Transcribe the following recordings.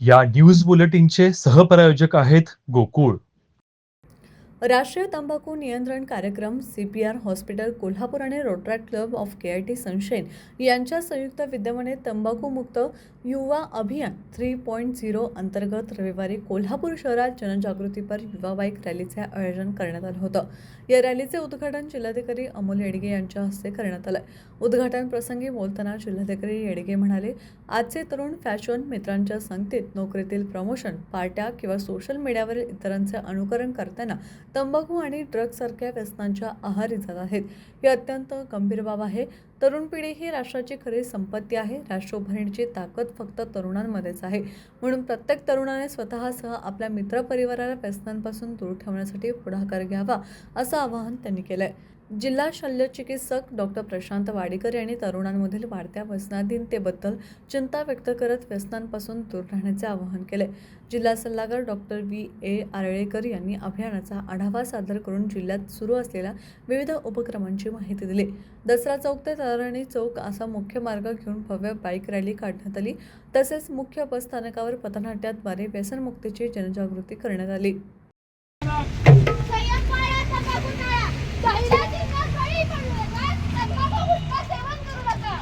या न्यूज बुलेटिनचे सहप्रायोजक आहेत गोकुळ. राष्ट्रीय तंबाखू नियंत्रण कार्यक्रम, CPR हॉस्पिटल कोल्हापूर आणि Rotaract club of KIT sunshine यांच्या संयुक्त विद्यमाने तंबाखूमुक्त युवा अभियान 3.0 अंतर्गत रविवारी कोल्हापूर शहरात जनजागृतीपर युवा बाईक रॅलीचे आयोजन करण्यात आलं होतं. या रॅलीचे उद्घाटन जिल्हाधिकारी अमोल येडगे यांच्या हस्ते करण्यात आलं. उद्घाटन प्रसंगी बोलताना जिल्हाधिकारी येडगे म्हणाले, आजचे तरुण फॅशन, मित्रांच्या संगतीत, नोकरीतील प्रमोशन, पार्ट्या किंवा सोशल मीडियावरील इतरांचे अनुकरण करताना तंबाखू आणि ड्रग्जसारख्या व्यसनांच्या आहारी जात आहेत. ही अत्यंत गंभीर बाब आहे. तरुण पिढी ही राष्ट्राची खरी संपत्ती आहे. राष्ट्र उभारणीची ताकद फक्त तरुणांमध्येच आहे. म्हणून प्रत्येक तरुणाने स्वतःसह आपल्या मित्रपरिवाराला व्यसनांपासून दूर ठेवण्यासाठी पुढाकार घ्यावा, असं आवाहन त्यांनी केलंय. जिल्हा शल्यचिकित्सक डॉक्टर प्रशांत वाडेकर यांनी तरुणांमधील वाढत्या व्यसनाधीनतेबद्दल चिंता व्यक्त करत व्यसनांपासून दूर राहण्याचे आवाहन केले. जिल्हा सल्लागार डॉक्टर VA आरळेकर यांनी अभियानाचा आढावा सादर करून जिल्ह्यात सुरू असलेल्या विविध उपक्रमांची माहिती दिली. दसरा चौक ते तलारणी चौक असा मुख्य मार्ग घेऊन भव्य बाईक रॅली काढण्यात आली. तसेच मुख्य बस स्थानकावर पथनाट्याद्वारे व्यसनमुक्तीची जनजागृती करण्यात आली.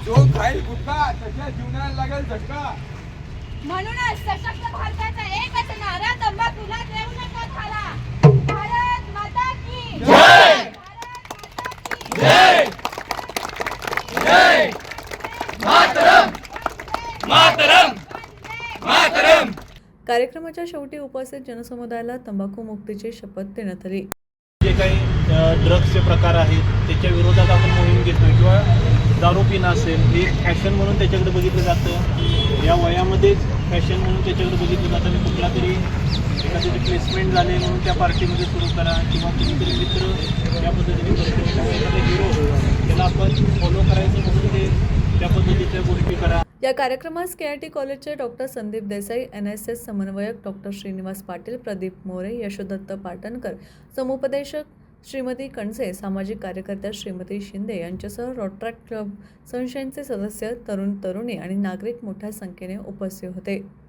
जो खाईल गुटखा त्याच्या जीवनाला लागेल झटका. म्हणूनच सशक्त भारताचा एकच नारा, तंबाखूला देऊ नका थारा. भारत माता की जय. जय जय मातरम मातरम मातरम. कार्यक्रमाच्या शेवटी उपस्थित जनसमुदायाला तंबाखू मुक्तीची शपथ देण्यात आली. जे काही ड्रग्सचे प्रकार आहेत त्याच्या विरोधात आपण मोहीम घेतो किंवा दारू पिणं असेल, हे फॅशन म्हणून त्याच्याकडे बघितलं जातं. या वयामध्येच फॅशन म्हणून त्याच्याकडे बघितलं जातं आणि कुठला तरी एखादी प्लेसमेंट झाले म्हणून त्या पार्टीमध्ये सुरू करा किंवा कुणीतरी मित्र त्या पद्धतीने करतो किंवा एखादा हिरो त्याला आपण फॉलो करायचं म्हणून ते त्या पद्धतीच्या गोष्टी करा. या कार्यक्रमास KIT कॉलेजचे डॉक्टर संदीप देसाई, NSS समन्वयक डॉक्टर श्रीनिवास पाटील, प्रदीप मोरे, यशोदत्त पाटणकर, समुपदेशक श्रीमती कणसे, सामाजिक कार्यकर्त्या श्रीमती शिंदे यांच्यासह रोटरॅक्ट क्लब सनशाईनचे सदस्य, तरुण तरुणी आणि नागरिक मोठ्या संख्येने उपस्थित होते.